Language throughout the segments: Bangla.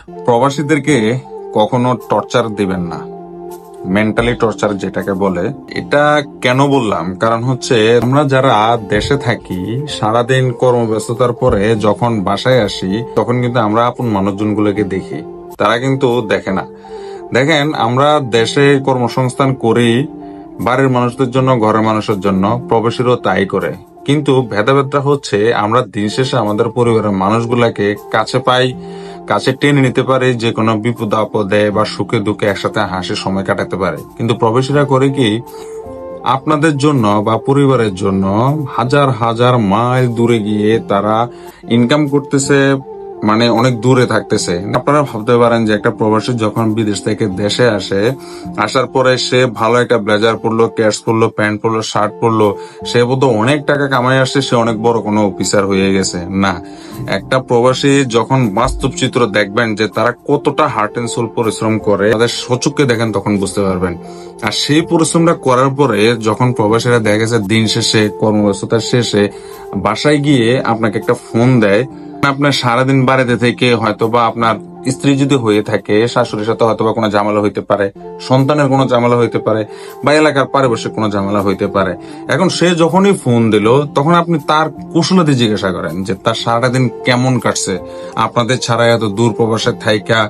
প্রবাসীদেরকে কখনো টর্চার দিবেন না, মেন্টালি টর্চার যেটাকে বলে। এটা কেন বললাম, কারণ হচ্ছে আমরা যারা দেশে থাকি সারাদিন কর্মব্যস্ততার পরে যখন বাসায় আসি তখন কিন্তু আমরা আপন মানুষজনগুলোকে দেখি, তারা কিন্তু দেখে না। দেখেন, আমরা দেশে কর্মসংস্থান করি বাড়ির মানুষদের জন্য, ঘরের মানুষের জন্য, প্রবাসীরও তাই করে। কিন্তু ভেদাভেদটা হচ্ছে আমরা দিন শেষে আমাদের পরিবারের মানুষগুলাকে কাছে পাই, কাছে টেনে নিতে পারে, যে কোনো বিপদ আপদে বা সুখে দুঃখে একসাথে হাসি সময় কাটাতে পারে। কিন্তু প্রবাসীরা করে কি, আপনাদের জন্য বা পরিবারের জন্য হাজার হাজার মাইল দূরে গিয়ে তারা ইনকাম করতেছে, মানে অনেক দূরে থাকতেছে। আপনারা ভাবতে পারেন যে একটা প্রবাসী যখন বিদেশ থেকে দেশে আসে, আসার পরে সে ভালো একটা ব্লেজার পরলো, ক্যাটস পরলো, প্যান্ট পরলো, শার্ট পরলো, সে বোধহয় অনেক টাকা কামাই আসছে, সে অনেক বড় কোনো অফিসার হয়ে গেছে। না, একটা প্রবাসী যখন বাস্তব চিত্র দেখবেন যে তারা কতটা হার্ট এন্ড সোল পরিশ্রম করে, তাদের সচক্ষে দেখেন, তখন বুঝতে পারবেন। আর সেই পরিশ্রমটা করার পরে যখন প্রবাসীরা দেখা গেছে দিন শেষে কর্মব্যস্ততার শেষে বাসায় গিয়ে আপনাকে একটা ফোন দেয়, আপনার সারাদিন বাড়িতে থেকে হয়তো বা আপনার স্ত্রী যদি হয়ে থাকে, শাশুড়ির সাথে হয়তো বা কোনো ঝামেলা হইতে পারে, সন্তানের কোনো ঝামেলা হইতে পারে, বা এলাকার পারিপার্শ্বিক কোনো ঝামেলা হইতে পারে। এখন সে যখনই ফোন দিল তখন আপনি তার কুশলাদি জিজ্ঞাসা করেন যে তার সারাদিন কেমন কাটছে, আপনাদের ছাড়া এত দূর প্রবাসে থাইকা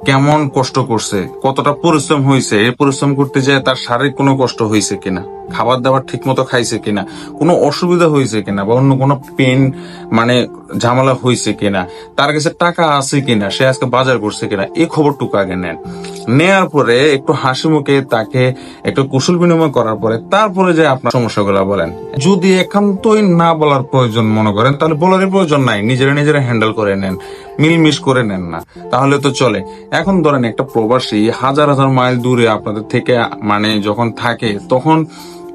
কেমন কষ্ট করছে, কতটা পরিশ্রম হয়েছে, এই পরিশ্রম করতে যায় তার শারীরিক কোনো কষ্ট হয়েছে কিনা, খাবার দাবার ঠিক মতো খাইছে কিনা, কোনো অসুবিধা হয়েছে কিনা, বা অন্য কোনো পেন মানে ঝামেলা হয়েছে কিনা, তার কাছে টাকা আছে কিনা, সে আজকে বাজার করছে কিনা, এই খবরটুকু আগে নেন। নেয়ার পরে একটু হাসি মুখে তাকে একটু কুশল বিনিময় করার পরে তারপরে যে আপনার সমস্যাগুলো বলেন। যদি একান্তই না বলার প্রয়োজন মনে করেন, তাহলে বলারই প্রয়োজন নাই, নিজেরা হ্যান্ডেল করে নেন, মিলমিশ করে নেন না, তাহলে তো চলে। এখন ধরেন একটা প্রবাসী হাজার হাজার মাইল দূরে আপনাদের থেকে মানে যখন থাকে, তখন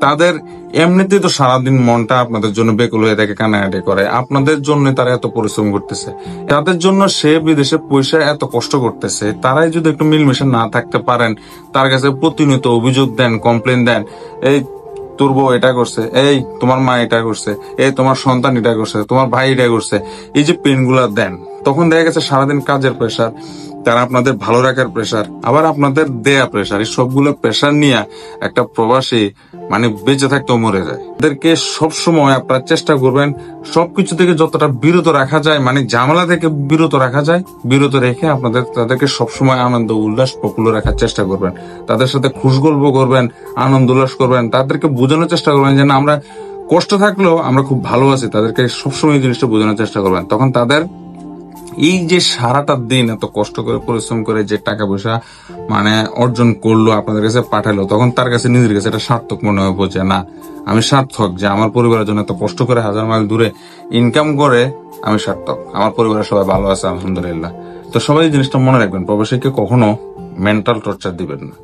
তাদের এমনিতেই তো সারাদিন মনটা আপনাদের জন্য বেকুল হয়ে থাকে, কান্নাকাটি করে, আপনাদের জন্য তারা এত পরিশ্রম করতেছে, তাদের জন্য সে বিদেশে পয়সা এত কষ্ট করতেছে। তারাই যদি একটু মিলমিশে না থাকতে পারেন, তার কাছে প্রতিনিয়ত অভিযোগ দেন, কমপ্লেন দেন, এই তোর বউ এটা করছে, এই তোমার মা এটা করছে, এই তোমার সন্তান এটা করছে, তোমার ভাই এটা করছে, এই যে পেনগুলা দেন, তখন দেখা গেছে সারাদিন কাজের প্রেশার, তারা আপনাদের ভালো রাখার প্রেশার, আবার আপনাদের দেয়া প্রেশার, এই সবগুলো প্রেশার নিয়ে একটা প্রবাসী মানে বেঁচে থাকতেও মরে যায়। এদেরকে সবসময় আপনারা চেষ্টা করবেন সবকিছু থেকে যতটা বিরত রাখা যায়, মানে ঝামেলা থেকে বিরত রাখা যায়, বিরত রেখে তাদেরকে সবসময় আনন্দ উল্লাস প্রফুল্ল রাখার চেষ্টা করবেন। তাদের সাথে খুশ গল্প করবেন, আনন্দ উল্লাস করবেন, তাদেরকে বোঝানোর চেষ্টা করবেন যে না, আমরা কষ্ট থাকলেও আমরা খুব ভালো আছি, তাদেরকে সবসময় এই জিনিসটা বোঝানোর চেষ্টা করবেন। তখন তাদের এই যে সারাটা দিন এত কষ্ট করে পরিশ্রম করে যে টাকা পয়সা মানে অর্জন করলো, আপনাদের কাছে পাঠালো, তখন তার কাছে নিজের কাছে এটা সার্থক মনে হয়, বোঝে না আমি সার্থক, যে আমার পরিবারের জন্য এত কষ্ট করে হাজার মাইল দূরে ইনকাম করে আমি সার্থক, আমার পরিবারের সবাই ভালো আছে আলহামদুলিল্লাহ। তো সবাই এই জিনিসটা মনে রাখবেন, প্রবাসীকে কখনো মেন্টাল টর্চার দিবেন না।